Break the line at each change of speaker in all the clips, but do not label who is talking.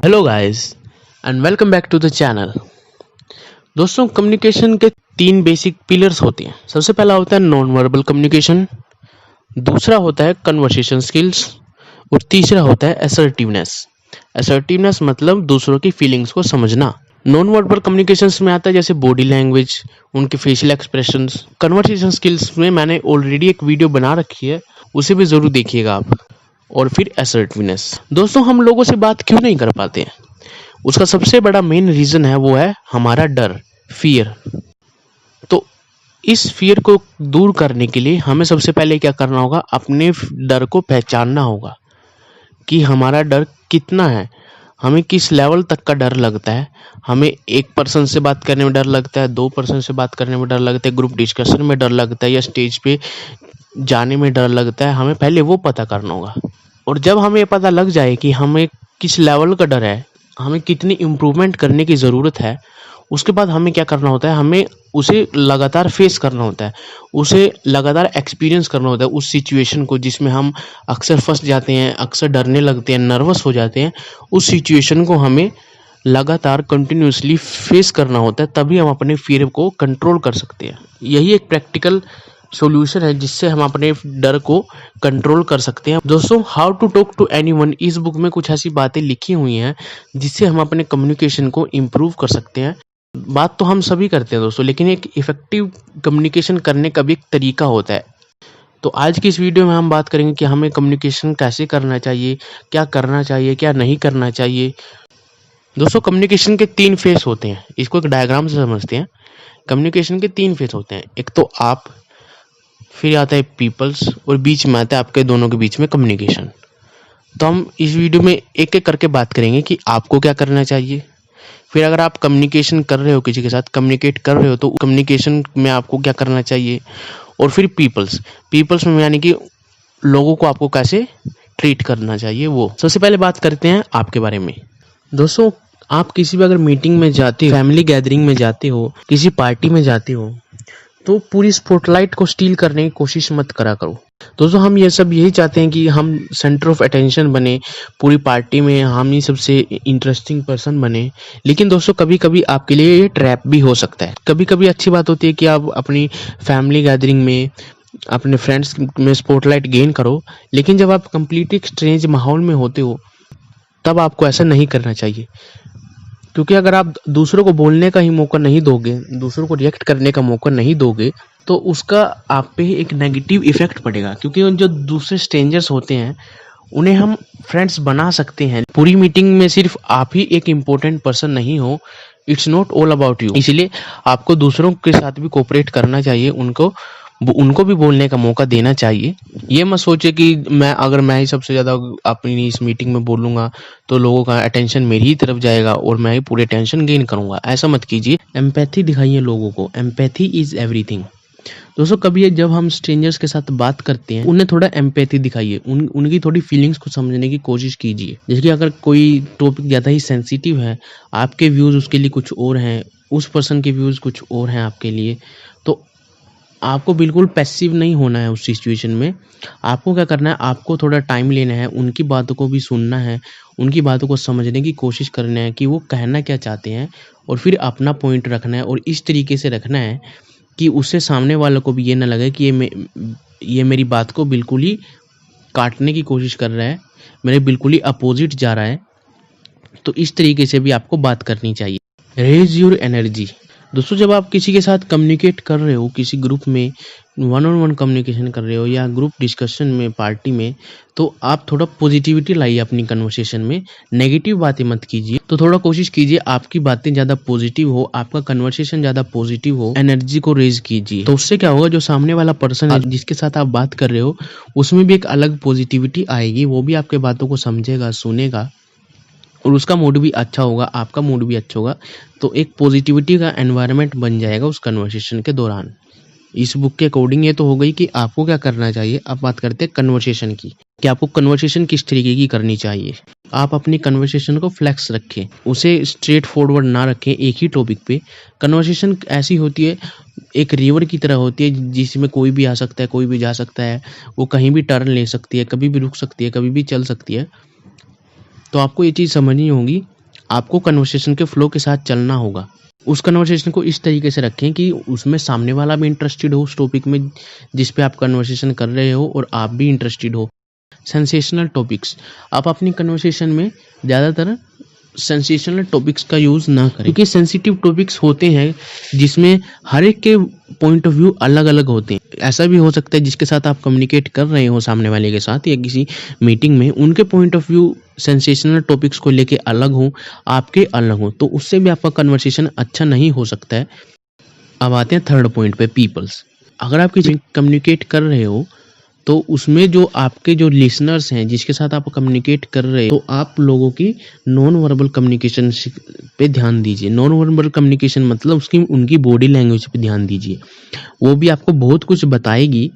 Hello guys and welcome back to the channel. दोस्तों, communication के तीन बेसिक पिलर्स होते हैं। सबसे पहला होता है नॉन वर्बल कम्युनिकेशन, दूसरा होता है कन्वर्सेशन स्किल्स और तीसरा होता है असर्टिवनेस। असर्टिवनेस मतलब दूसरों की फीलिंग्स को समझना। नॉन वर्बल कम्युनिकेशंस में आता है जैसे बॉडी लैंग्वेज, उनके फेशियल एक्सप्रेशंस। कन्वर्सेशन स्किल्स में मैंने ऑलरेडी एक वीडियो बना रखी है, उसे भी जरूर देखिएगा आप। और फिर असर्टिवनेस। दोस्तों, हम लोगों से बात क्यों नहीं कर पाते हैं? उसका सबसे बड़ा मेन रीजन है, वो है हमारा डर, फियर। तो इस फियर को दूर करने के लिए हमें सबसे पहले क्या करना होगा, अपने डर को पहचानना होगा कि हमारा डर कितना है, हमें किस लेवल तक का डर लगता है। हमें एक पर्सन से बात करने में डर लगता है, दो पर्सन से बात करने में डर लगता है, ग्रुप डिस्कशन में डर लगता है, या स्टेज पे जाने में डर लगता है। हमें पहले वो पता करना होगा। और जब हमें पता लग जाए कि हमें किस लेवल का डर है, हमें कितनी इम्प्रूवमेंट करने की ज़रूरत है, उसके बाद हमें क्या करना होता है, हमें उसे लगातार फेस करना होता है, उसे लगातार एक्सपीरियंस करना होता है उस सिचुएशन को जिसमें हम अक्सर फंस जाते हैं, अक्सर डरने लगते हैं, नर्वस हो जाते हैं। उस सिचुएशन को हमें लगातार कंटिन्यूसली फेस करना होता है, तभी हम अपने फियर को कंट्रोल कर सकते हैं। यही एक प्रैक्टिकल सॉल्यूशन है जिससे हम अपने डर को कंट्रोल कर सकते हैं। दोस्तों, how to talk to anyone, इस बुक में कुछ ऐसी बातें लिखी हुई हैं जिससे हम अपने कम्युनिकेशन को इम्प्रूव कर सकते हैं। बात तो हम सभी करते हैं दोस्तों, लेकिन एक इफेक्टिव कम्युनिकेशन करने का भी एक तरीका होता है। तो आज की इस वीडियो में हम बात करेंगे कि हमें कम्युनिकेशन कैसे करना चाहिए, क्या करना चाहिए, क्या नहीं करना चाहिए। दोस्तों, कम्युनिकेशन के तीन फेस होते हैं, इसको एक डायग्राम से समझते हैं। कम्युनिकेशन के तीन फेस होते हैं, एक तो आप, फिर आता है पीपल्स, और बीच में आता है आपके दोनों के बीच में कम्युनिकेशन। तो हम इस वीडियो में एक एक करके बात करेंगे कि आपको क्या करना चाहिए। फिर अगर आप कम्युनिकेशन कर रहे हो, किसी के साथ कम्युनिकेट कर रहे हो, तो कम्युनिकेशन में आपको क्या करना चाहिए। और फिर पीपल्स में यानी कि लोगों को आपको कैसे ट्रीट करना चाहिए। वो सबसे पहले बात करते हैं आपके बारे में। दोस्तों, आप किसी भी अगर मीटिंग में जाते हो, फैमिली गैदरिंग में जाते हो, किसी पार्टी में जाते हो, तो पूरी स्पॉटलाइट को स्टील करने की कोशिश मत करा करो। दोस्तों, हम ये सब यही चाहते हैं कि हम सेंटर ऑफ अटेंशन बने, पूरी पार्टी में हम ही सबसे इंटरेस्टिंग पर्सन बने। लेकिन दोस्तों, कभी कभी आपके लिए ये ट्रैप भी हो सकता है। कभी कभी अच्छी बात होती है कि आप अपनी फैमिली गैदरिंग में, अपने फ्रेंड्स में स्पॉटलाइट गेन करो, लेकिन जब आप कंप्लीटली स्ट्रेंज माहौल में होते हो, तब आपको ऐसा नहीं करना चाहिए। क्योंकि अगर आप दूसरों को बोलने का ही मौका नहीं दोगे, दूसरों को रिएक्ट करने का मौका नहीं दोगे, तो उसका आप पे एक नेगेटिव इफेक्ट पड़ेगा। क्योंकि जो दूसरे स्ट्रेंजर्स होते हैं, उन्हें हम फ्रेंड्स बना सकते हैं। पूरी मीटिंग में सिर्फ आप ही एक इम्पोर्टेंट पर्सन नहीं हो। It's not all about you. इसलिए आपको दूसरों के साथ भी कोऑपरेट करना चाहिए, उनको भी बोलने का मौका देना चाहिए। ये मत सोचे कि मैं ही सबसे ज़्यादा अपनी इस मीटिंग में बोलूँगा तो लोगों का अटेंशन मेरी ही तरफ जाएगा और मैं ही पूरे टेंशन गेन करूँगा। ऐसा मत कीजिए। एम्पैथी दिखाइए लोगों को। Empathy is everything. दोस्तों, कभी जब हम स्ट्रेंजर्स के साथ बात करते हैं, उन्हें थोड़ा एम्पैथी दिखाइए, उनकी थोड़ी फीलिंग्स को समझने की कोशिश कीजिए। जैसे कि अगर कोई टॉपिक ज़्यादा ही सेंसिटिव है, आपके व्यूज़ उसके लिए कुछ और हैं, उस पर्सन के व्यूज़ कुछ और हैं आपके लिए, तो आपको बिल्कुल पैसिव नहीं होना है उस सिचुएशन में। आपको क्या करना है, आपको थोड़ा टाइम लेना है, उनकी बातों को भी सुनना है, उनकी बातों को समझने की कोशिश करना है कि वो कहना क्या चाहते हैं, और फिर अपना पॉइंट रखना है। और इस तरीके से रखना है कि उससे सामने वालों को भी ये ना लगे कि ये मेरी बात को बिल्कुल ही काटने की कोशिश कर रहा है, मेरे बिल्कुल ही अपोजिट जा रहा है। तो इस तरीके से भी आपको बात करनी चाहिए। Raise your energy. दोस्तों, जब आप किसी के साथ कम्युनिकेट कर रहे हो, किसी ग्रुप में वन ऑन वन कम्युनिकेशन कर रहे हो, या ग्रुप डिस्कशन में, पार्टी में, तो आप थोड़ा पॉजिटिविटी लाइए अपनी कन्वर्सेशन में। नेगेटिव बातें मत कीजिए। तो थोड़ा कोशिश कीजिए आपकी बातें ज़्यादा पॉजिटिव हो, आपका कन्वर्सेशन ज़्यादा पॉजिटिव हो। एनर्जी को रेज कीजिए। तो उससे क्या होगा, जो सामने वाला पर्सन है जिसके साथ आप बात कर रहे हो, उसमें भी एक अलग पॉजिटिविटी आएगी। वो भी आपके बातों को समझेगा, सुनेगा, और उसका मूड भी अच्छा होगा, आपका मूड भी अच्छा होगा। तो एक पॉजिटिविटी का एनवायरनमेंट बन जाएगा उस कन्वर्सेशन के दौरान। इस बुक के अकॉर्डिंग ये तो हो गई कि आपको क्या करना चाहिए। अब बात करते हैं कन्वर्सेशन की, कि आपको कन्वर्सेशन किस तरीके की करनी चाहिए। आप अपनी कन्वर्सेशन को फ्लेक्स रखें, उसे स्ट्रेट फॉरवर्ड ना रखें एक ही टॉपिक पे। कन्वर्सेशन ऐसी होती है, एक रिवर की तरह होती है जिसमें कोई भी आ सकता है, कोई भी जा सकता है, वो कहीं भी टर्न ले सकती है, कभी भी रुक सकती है, कभी भी चल सकती है। तो आपको ये चीज़ समझनी होगी आपको कन्वर्सेशन के फ्लो के साथ चलना होगा। उस कन्वर्सेशन को इस तरीके से रखें कि उसमें सामने वाला भी इंटरेस्टेड हो उस टॉपिक में जिस पे आप कन्वर्सेशन कर रहे हो और आप भी इंटरेस्टेड हो। सेंसेशनल टॉपिक्स, आप अपनी कन्वर्सेशन में ज़्यादातर सेंसेशनल टॉपिक्स का यूज़ ना करें, क्योंकि सेंसिटिव टॉपिक्स होते हैं जिसमें हर एक के पॉइंट ऑफ व्यू अलग अलग होते हैं। ऐसा भी हो सकता है जिसके साथ आप कम्युनिकेट कर रहे हो सामने वाले के साथ या किसी मीटिंग में, उनके point of view sensational topics को लेके अलग हो, आपके अलग हो, तो उससे भी आपका कन्वर्सेशन अच्छा नहीं हो सकता है। अब आते हैं थर्ड पॉइंट पे, पीपल्स। अगर आप किसी कम्युनिकेट कर रहे हो तो उसमें जो आपके जो लिसनर्स हैं जिसके साथ आप कम्युनिकेट कर रहे हो, तो आप लोगों की नॉन वर्बल कम्युनिकेशन पे ध्यान दीजिए। नॉन वर्बल कम्युनिकेशन मतलब उसकी उनकी बॉडी लैंग्वेज पे ध्यान दीजिए। वो भी आपको बहुत कुछ बताएगी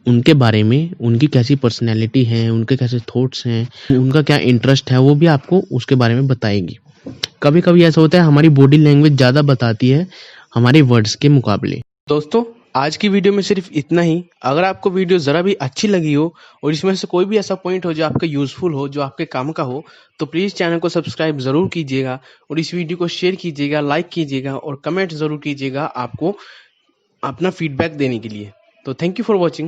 उनके बारे में, उनकी कैसी पर्सनैलिटी है, उनके कैसे थॉट्स हैं, उनका क्या इंटरेस्ट है, वो भी आपको उसके बारे में बताएगी। कभी कभी ऐसा होता है हमारी बॉडी लैंग्वेज ज़्यादा बताती है हमारे वर्ड्स के मुकाबले। दोस्तों, आज की वीडियो में सिर्फ इतना ही। अगर आपको वीडियो ज़रा भी अच्छी लगी हो और इसमें से कोई भी ऐसा पॉइंट हो जो आपका यूज़फुल हो, जो आपके काम का हो, तो प्लीज़ चैनल को सब्सक्राइब ज़रूर कीजिएगा और इस वीडियो को शेयर कीजिएगा, लाइक कीजिएगा और कमेंट ज़रूर कीजिएगा आपको अपना फीडबैक देने के लिए। तो थैंक यू फॉर वॉचिंग।